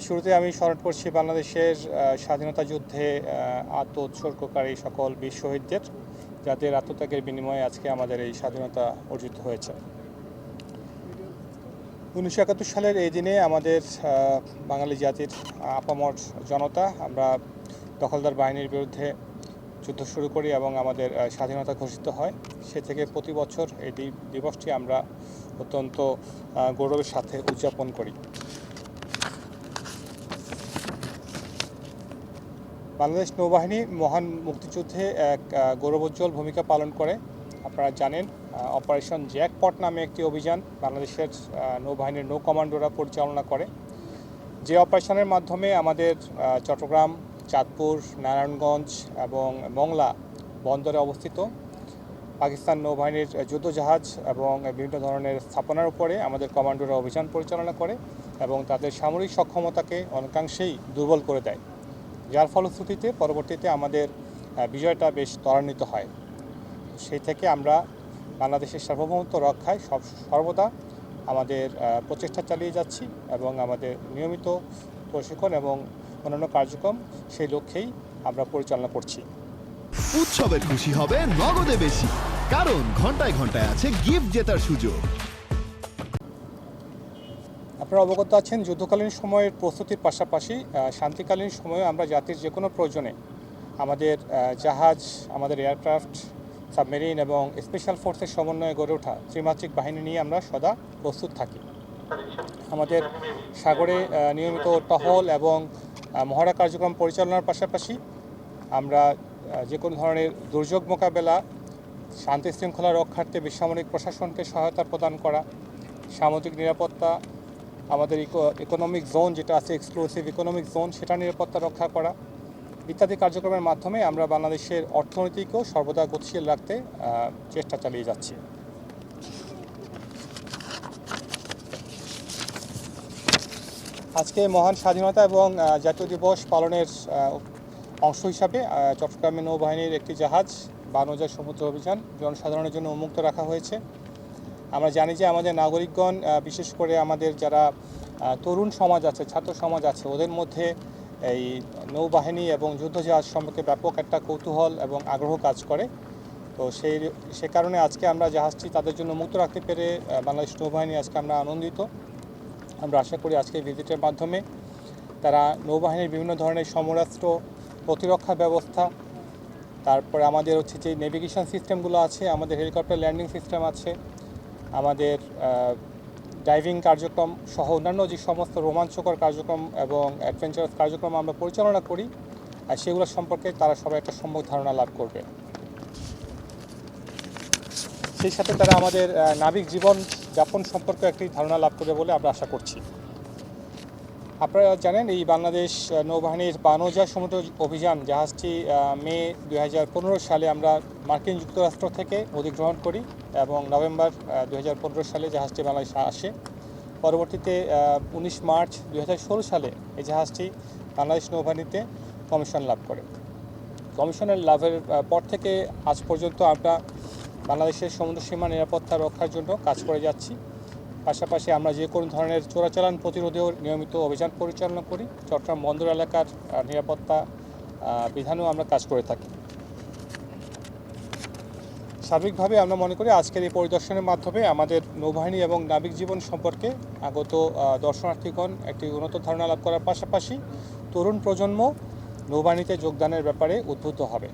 শুরুতে আমি স্মরণ করছি বাংলাদেশের স্বাধীনতা যুদ্ধে আত্মোৎসর্গকারী সকল বীর শহীদদের, যাদের আত্মত্যাগের বিনিময়ে আজকে আমাদের এই স্বাধীনতা অর্জিত হয়েছে। 1971 সালের এই দিনে আমাদের বাঙালি জাতির আপামর জনতা আমরা দখলদার বাহিনীর বিরুদ্ধে যুদ্ধ শুরু করি এবং আমাদের স্বাধীনতা ঘোষিত হয়। সে থেকে প্রতি বছর এই দিবসটি আমরা অত্যন্ত গৌরবের সাথে উদযাপন করি। বাংলাদেশ নৌবাহিনী মহান মুক্তিযুদ্ধে এক গৌরবোজ্জ্বল ভূমিকা পালন করে। আপনারা জানেন, অপারেশন জ্যাকপট নামে একটি অভিযান বাংলাদেশের নৌবাহিনীর নৌ কমান্ডোরা পরিচালনা করে, যে অপারেশনের মাধ্যমে আমাদের চট্টগ্রাম, চাঁদপুর, নারায়ণগঞ্জ এবং মংলা বন্দরে অবস্থিত পাকিস্তান নৌবাহিনীর যুদ্ধজাহাজ এবং বিভিন্ন ধরনের স্থাপনার উপরে আমাদের কমান্ডোরা অভিযান পরিচালনা করে এবং তাদের সামরিক সক্ষমতাকে অনেকাংশেই দুর্বল করে দেয়, যার ফলশ্রুতিতে পরবর্তীতে আমাদের বিজয়টা বেশ ত্বরান্বিত হয়। সেই থেকে আমরা বাংলাদেশের সার্বভৌমত্ব রক্ষায় সর্বদা আমাদের প্রচেষ্টা চালিয়ে যাচ্ছি এবং আমাদের নিয়মিত প্রশিক্ষণ এবং অন্যান্য কার্যক্রম সেই লক্ষ্যেই আমরা পরিচালনা করছি। উৎসবের খুশি হবে নগদে বেশি, কারণ ঘন্টায় ঘন্টায় আছে গিফট জেতার সুযোগ। আপনারা অবগত আছেন, যুদ্ধকালীন সময়ের প্রস্তুতির পাশাপাশি শান্তিকালীন সময়ে আমরা জাতির যে কোনো প্রয়োজনে আমাদের জাহাজ, আমাদের এয়ারক্রাফট, সাবমেরিন এবং স্পেশাল ফোর্সের সমন্বয়ে গড়ে ওঠা ত্রিমাত্রিক বাহিনী নিয়ে আমরা সদা প্রস্তুত থাকি। আমাদের সাগরে নিয়মিত টহল এবং মহড়া কার্যক্রম পরিচালনার পাশাপাশি আমরা যে কোনো ধরনের দুর্যোগ মোকাবেলা, শান্তি শৃঙ্খলা রক্ষার্থে বেসামরিক প্রশাসনকে সহায়তা প্রদান করা, সামুদ্রিক নিরাপত্তা, আমাদের ইকোনমিক জোন যেটা আছে এক্সক্লুসিভ ইকোনমিক জোন, সেটা নিরাপত্তা রক্ষা করা ইত্যাদি কার্যক্রমের মাধ্যমে আমরা বাংলাদেশের অর্থনীতিকেও সর্বদা গতিশীল রাখতে চেষ্টা চালিয়ে যাচ্ছি। আজকে মহান স্বাধীনতা এবং জাতীয় দিবস পালনের অংশ হিসাবে চট্টগ্রামে নৌবাহিনীর একটি জাহাজ বানৌজা সমুদ্র অভিযান জনসাধারণের জন্য উন্মুক্ত রাখা হয়েছে। আমরা জানি যে আমাদের নাগরিকগণ, বিশেষ করে আমাদের যারা তরুণ সমাজ আছে, ছাত্র সমাজ আছে, ওদের মধ্যে এই নৌবাহিনী এবং যুদ্ধজাহাজ সম্পর্কে ব্যাপক একটা কৌতূহল এবং আগ্রহ কাজ করে। তো সে কারণে আজকে আমরা জাহাজটি তাদের জন্য মুক্ত রাখতে পেরে বাংলাদেশ নৌবাহিনী আজকে আমরা আনন্দিত। আমরা আশা করি আজকে ভিজিটের মাধ্যমে তারা নৌবাহিনীর বিভিন্ন ধরনের সমরাস্ত্র, প্রতিরক্ষা ব্যবস্থা, তারপরে আমাদের যে নেভিগেশন সিস্টেমগুলো আছে, আমাদের হেলিকপ্টার ল্যান্ডিং সিস্টেম আছে, আমাদের ডাইভিং কার্যক্রম সহ অন্যান্য যে সমস্ত রোমাঞ্চকর কার্যক্রম এবং অ্যাডভেঞ্চারাস কার্যক্রম আমরা পরিচালনা করি, আর সেগুলো সম্পর্কে তারা সবাই একটা সম্যক ধারণা লাভ করবে। সেই সাথে তারা আমাদের নাবিক জীবন যাপন সম্পর্কে একটি ধারণা লাভ করবে বলে আমরা আশা করছি। আপনারা জানেন, এই বাংলাদেশ নৌবাহিনীর বানৌজা সমুদ্র অভিযান জাহাজটি মে 2015 সালে আমরা মার্কিন যুক্তরাষ্ট্র থেকে অধিগ্রহণ করি এবং নভেম্বর 2015 সালে জাহাজটি বাংলাদেশে আসে। পরবর্তীতে 19 মার্চ 2016 সালে এই জাহাজটি বাংলাদেশ নৌবাহিনীতে কমিশন লাভ করে। কমিশনের লাভের পর থেকে আজ পর্যন্ত আমরা বাংলাদেশের সমুদ্র সীমা নিরাপত্তা রক্ষার জন্য কাজ করে যাচ্ছি। পাশাপাশি আমরা যে কোনো ধরনের চোরাচালান প্রতিরোধেও নিয়মিত অভিযান পরিচালনা করি। চট্টগ্রাম বন্দর এলাকার নিরাপত্তা বিধানেও আমরা কাজ করে থাকি। সার্বিকভাবে আমরা মনে করি আজকের এই পরিদর্শনের মাধ্যমে আমাদের নৌবাহিনী এবং নাবিক জীবন সম্পর্কে আগত দর্শনার্থীগণ একটি উন্নত ধারণা লাভ করার পাশাপাশি তরুণ প্রজন্ম নৌবাহিনীতে যোগদানের ব্যাপারে উদ্বুদ্ধ হবে।